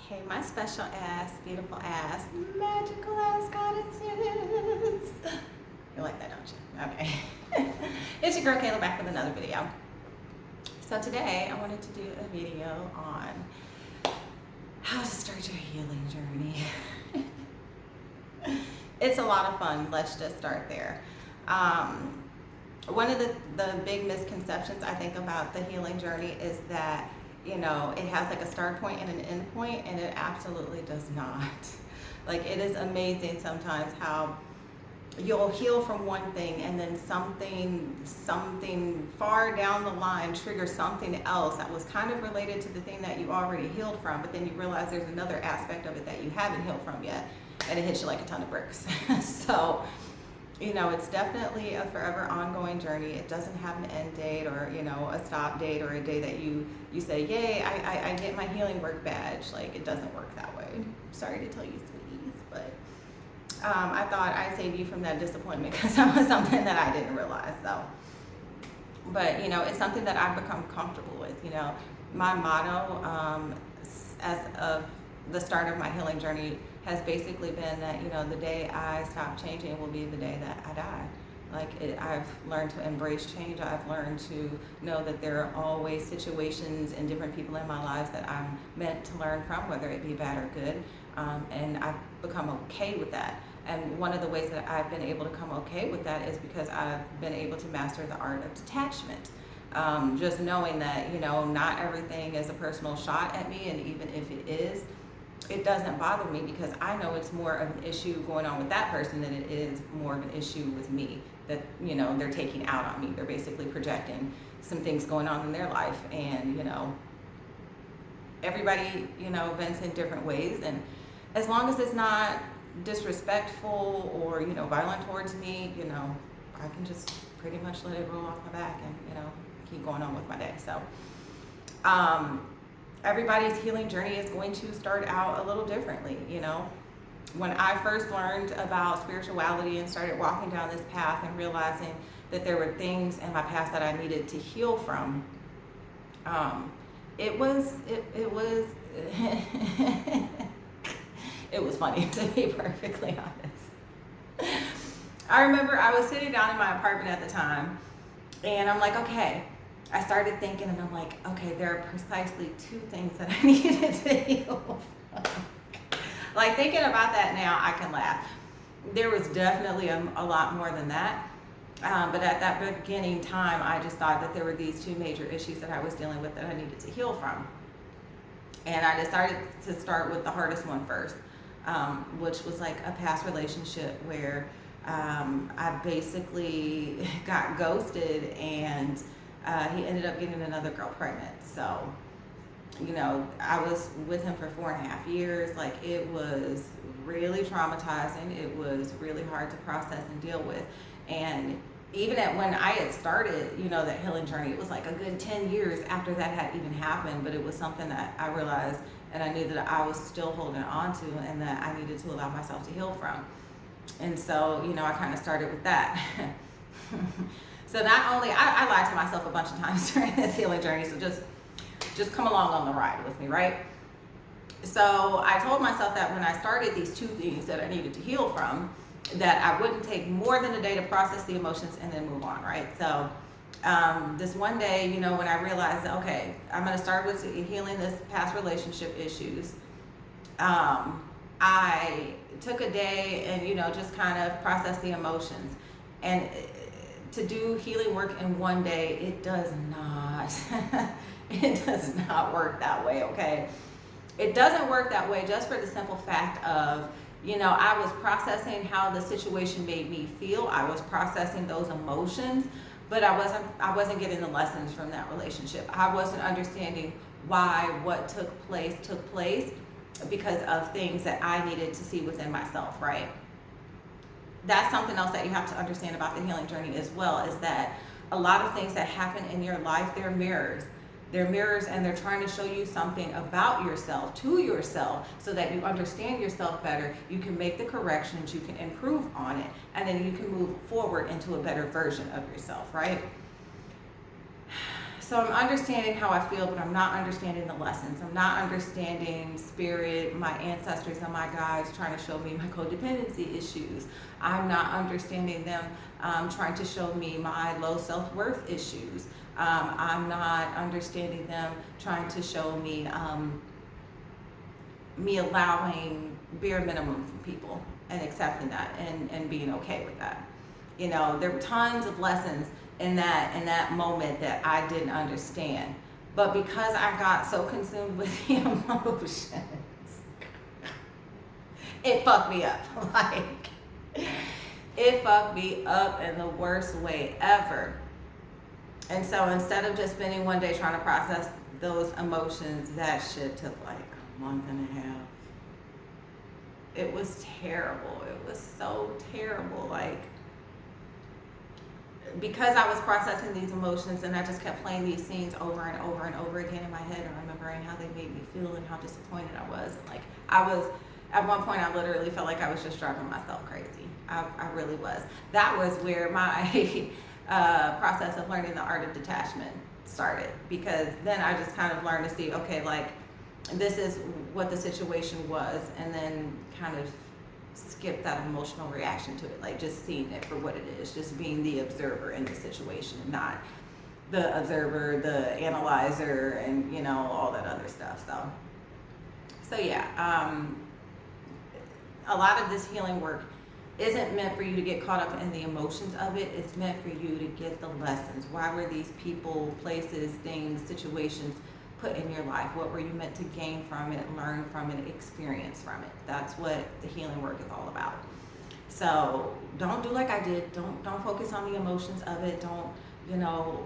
Hey, my special ass, beautiful ass, magical ass goddesses. You like that, don't you? Okay. It's your girl Kayla back with another video. So today I wanted to do a video on how to start your healing journey. It's a lot of fun. Let's just start there. One of the big misconceptions I think about the healing journey is that it has like a start point and an end point, and it absolutely does not. Like, it is amazing sometimes how you'll heal from one thing and then something far down the line triggers something else that was kind of related to the thing that you already healed from, but then you realize there's another aspect of it that you haven't healed from yet, and it hits you like a ton of bricks. So it's definitely a forever ongoing journey. It doesn't have an end date or, a stop date or a day that you say, yay, I get my healing work badge. Like, it doesn't work that way. Sorry to tell you, sweeties, but I thought I'd save you from that disappointment because that was something that I didn't realize. So, but, it's something that I've become comfortable with. My motto as of the start of my healing journey has basically been that, the day I stop changing will be the day that I die. I've learned to embrace change. I've learned to know that there are always situations and different people in my lives that I'm meant to learn from, whether it be bad or good. And I've become okay with that. And one of the ways that I've been able to come okay with that is because I've been able to master the art of detachment. Just knowing that, not everything is a personal shot at me, and even if it is, it doesn't bother me because I know it's more of an issue going on with that person than it is more of an issue with me that, they're taking out on me. They're basically projecting some things going on in their life, and, everybody, vents in different ways. And as long as it's not disrespectful or, violent towards me, I can just pretty much let it roll off my back and, keep going on with my day. So, everybody's healing journey is going to start out a little differently. When I first learned about spirituality and started walking down this path and realizing that there were things in my past that I needed to heal from, it was it was funny, to be perfectly honest. I remember I was sitting down in my apartment at the time, and I'm like, okay, I started thinking, and I'm like, okay, there are precisely two things that I needed to heal from. Like, thinking about that now, I can laugh. There was definitely a lot more than that. But at that beginning time, I just thought that there were these two major issues that I was dealing with that I needed to heal from. And I decided to start with the hardest one first, which was like a past relationship where I basically got ghosted, and he ended up getting another girl pregnant. So, I was with him for 4.5 years. Like, it was really traumatizing. It was really hard to process and deal with. And even when I had started, that healing journey, it was like a good 10 years after that had even happened. But it was something that I realized, and I knew that I was still holding on to, and that I needed to allow myself to heal from. And so, I kind of started with that. So not only, I lied to myself a bunch of times during this healing journey, so just come along on the ride with me, right? So I told myself that when I started these two things that I needed to heal from, that I wouldn't take more than a day to process the emotions and then move on, right? So this one day, when I realized that, okay, I'm going to start with healing this past relationship issues, I took a day and, just kind of process the emotions. And to do healing work in one day, it does not, it does not work that way, okay? It doesn't work that way just for the simple fact of, I was processing how the situation made me feel. I was processing those emotions, but I wasn't getting the lessons from that relationship. I wasn't understanding why what took place because of things that I needed to see within myself, right? That's something else that you have to understand about the healing journey as well, is that a lot of things that happen in your life, they're mirrors. They're mirrors, and they're trying to show you something about yourself, to yourself, so that you understand yourself better. You can make the corrections, you can improve on it, and then you can move forward into a better version of yourself, right? So I'm understanding how I feel, but I'm not understanding the lessons. I'm not understanding spirit, my ancestors and my guides trying to show me my codependency issues. I'm not understanding them trying to show me my low self-worth issues. I'm not understanding them trying to show me me allowing bare minimum from people and accepting that and being okay with that. You know, there were tons of lessons in that moment that I didn't understand. But because I got so consumed with the emotions, it fucked me up. Like, it fucked me up in the worst way ever. And so instead of just spending one day trying to process those emotions, that shit took like a month and a half. It was terrible. It was so terrible. Like, because I was processing these emotions and I just kept playing these scenes over and over and over again in my head and remembering how they made me feel and how disappointed I was. And like, I was, at one point I literally felt like I was just driving myself crazy. I really was. That was where my process of learning the art of detachment started, because then I just kind of learned to see, okay, like, this is what the situation was, and then kind of skip that emotional reaction to it, like just seeing it for what it is, just being the observer in the situation, not the observer, the analyzer, and you know, all that other stuff. So yeah, a lot of this healing work isn't meant for you to get caught up in the emotions of it. It's meant for you to get the lessons. Why were these people, places, things, situations put in your life? What were you meant to gain from it, learn from it, experience from it? That's what the healing work is all about. So don't do like I did. Don't focus on the emotions of it. Don't, you know,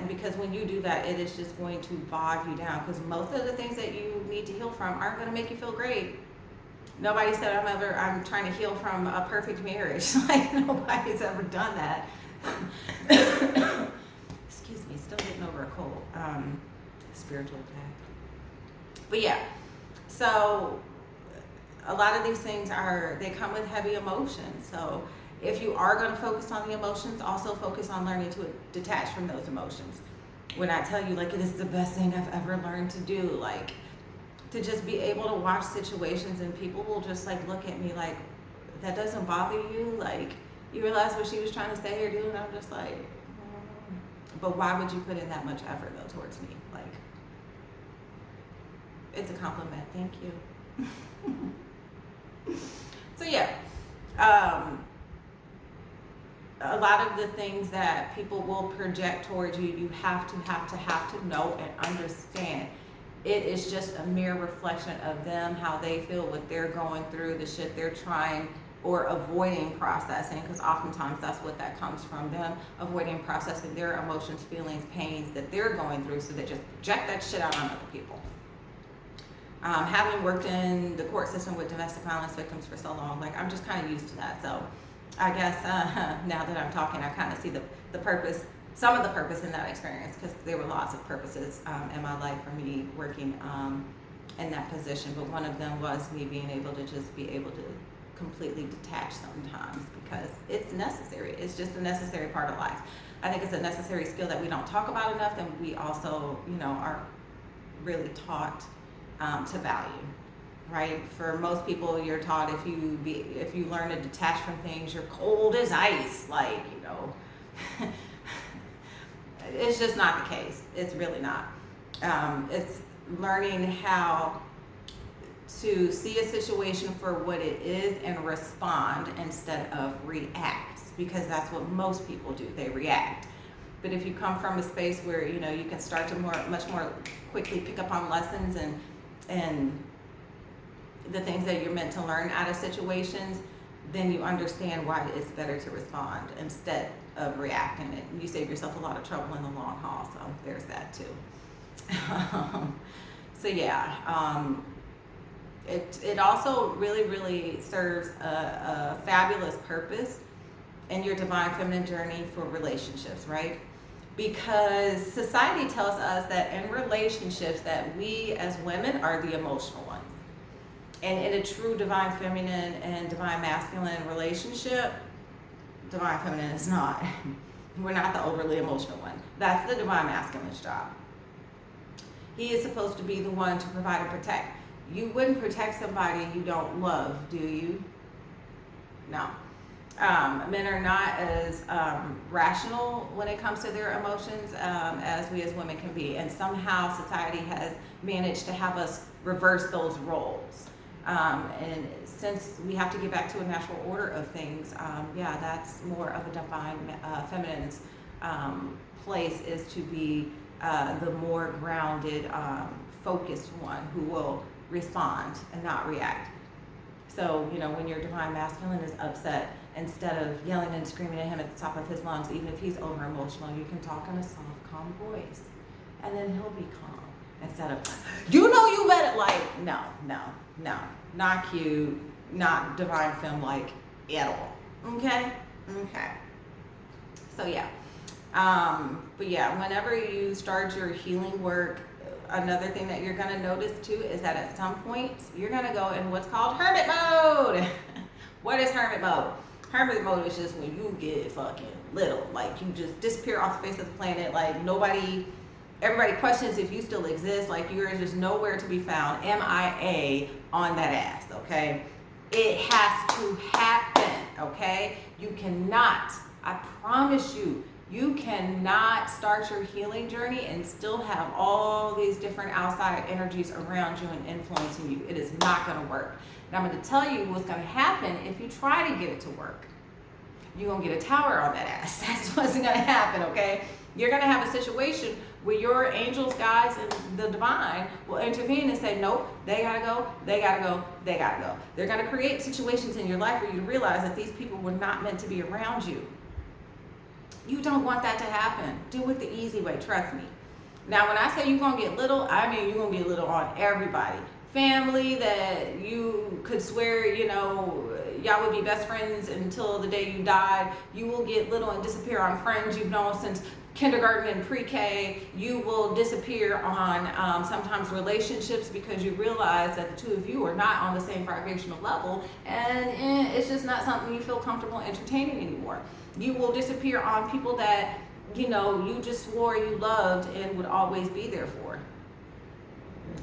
because when you do that, it is just going to bog you down, because most of the things that you need to heal from aren't going to make you feel great. Nobody said I'm trying to heal from a perfect marriage. Like, nobody's ever done that. Excuse me, still getting over a cold. Spiritual attack. But yeah, so a lot of these things they come with heavy emotions. So if you are going to focus on the emotions, also focus on learning to detach from those emotions. When I tell you, like, it is the best thing I've ever learned to do, like, to just be able to watch situations and people will just like look at me like, that doesn't bother you? Like, you realize what she was trying to say or do? And I'm just like, but why would you put in that much effort though towards me? Like, it's a compliment. Thank you. So yeah, a lot of the things that people will project towards you, you have to know and understand. It is just a mere reflection of them, how they feel, what they're going through, the shit they're trying or avoiding processing, because oftentimes that's what that comes from, them avoiding processing their emotions, feelings, pains that they're going through, so they just project that shit out on other people. Having worked in the court system with domestic violence victims for so long, like, I'm just kind of used to that. So I guess now that I'm talking, I kind of see the purpose, some of the purpose in that experience, because there were lots of purposes in my life for me working in that position. But one of them was me being able to just be able to completely detach sometimes, because it's necessary. It's just a necessary part of life. I think it's a necessary skill that we don't talk about enough, and we also, you know, aren't really taught to value. Right? For most people, you're taught if you learn to detach from things, you're cold as ice. Like, you know, it's just not the case. It's really not. It's learning how to see a situation for what it is and respond instead of react, because that's what most people do. They react. But if you come from a space where, you know, you can start to much more quickly pick up on lessons and the things that you're meant to learn out of situations, then you understand why it's better to respond instead of reacting it. You save yourself a lot of trouble in the long haul, so there's that too. So yeah, it also really serves a fabulous purpose in your divine feminine journey for relationships, right? Because society tells us that in relationships that we as women are the emotional ones. And in a true divine feminine and divine masculine relationship, divine feminine is not. We're not the overly emotional one. That's the divine masculine's job. He is supposed to be the one to provide and protect. You wouldn't protect somebody you don't love, do you? No. Men are not as rational when it comes to their emotions as we as women can be. And somehow society has managed to have us reverse those roles. And since we have to get back to a natural order of things, yeah, that's more of a divine feminine's place, is to be the more grounded, focused one who will respond and not react. So, you know, when your divine masculine is upset, instead of yelling and screaming at him at the top of his lungs, even if he's over emotional, you can talk in a soft, calm voice, and then he'll be calm. Instead of, you know, you better, like, no, not cute, not divine femme like at all. Okay. So yeah, but yeah, whenever you start your healing work, another thing that you're gonna notice too is that at some point you're gonna go in what's called hermit mode. What is hermit mode? Hermit mode is just when you get fucking little, like you just disappear off the face of the planet, like everybody questions if you still exist, like you're just nowhere to be found, MIA on that ass, okay? It has to happen, okay? You cannot, I promise you, you cannot start your healing journey and still have all these different outside energies around you and influencing you. It is not gonna work. And I'm gonna tell you what's gonna happen if you try to get it to work. You're gonna get a tower on that ass. That's what's gonna happen, okay? You're gonna have a situation where your angels, guides, and the divine will intervene and say, nope, they gotta go. They're gonna create situations in your life where you realize that these people were not meant to be around you. You don't want that to happen. Do it the easy way, trust me. Now, when I say you're gonna get little, I mean you're gonna get little on everybody. Family that you could swear, you know, y'all would be best friends until the day you died. You will get little and disappear on friends you've known since kindergarten and pre-K. You will disappear on sometimes relationships because you realize that the two of you are not on the same vibrational level, and it's just not something you feel comfortable entertaining anymore. You will disappear on people that, you know, you just swore you loved and would always be there for.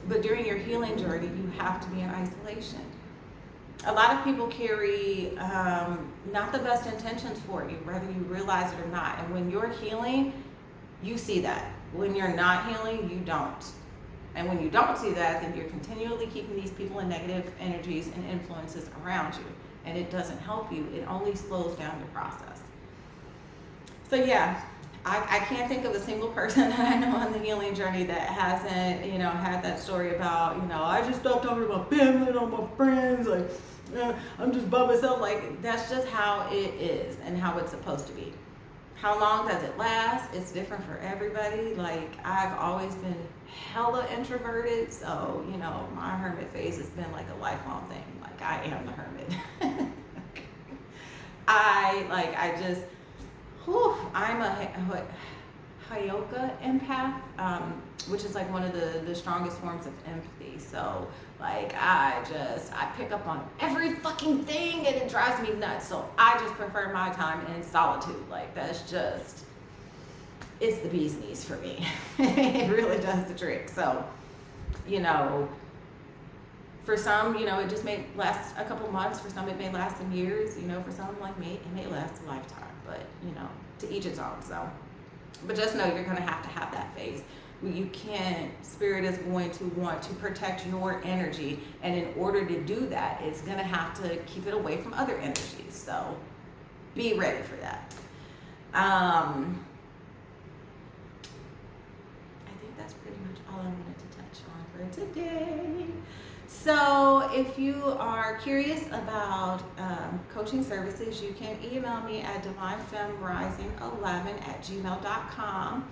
But during your healing journey, you have to be in isolation. A lot of people carry not the best intentions for you, whether you realize it or not. And when you're healing, you see that. When you're not healing, you don't. And when you don't see that, then you're continually keeping these people and negative energies and influences around you. And it doesn't help you. It only slows down the process. So yeah, I can't think of a single person that I know on the healing journey that hasn't, you know, had that story about, you know, I just stopped talking to my family and all my friends, like, I'm just by myself. Like, that's just how it is and how it's supposed to be. How long does it last? It's different for everybody. Like, I've always been hella introverted, so, you know, my hermit phase has been like a lifelong thing. Like, I am the hermit. I'm a Hayoka empath, which is like one of the strongest forms of empathy. So like I pick up on every fucking thing and it drives me nuts. So I just prefer my time in solitude. Like that's just, it's the bee's knees for me. It really does the trick. So, you know, for some, you know, it just may last a couple months. For some, it may last some years. You know, for someone like me, it may last a lifetime. But, you know, to each its own. So, but just know you're going to have that phase. You can't, spirit is going to want to protect your energy. And in order to do that, it's going to have to keep it away from other energies. So be ready for that. I think that's pretty much all I wanted to touch on for today. So if you are curious about coaching services, you can email me at divinefemrising11@gmail.com.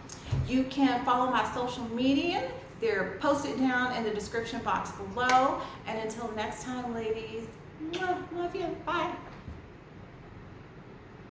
You can follow my social media. They're posted down in the description box below. And until next time, ladies, love you. Bye.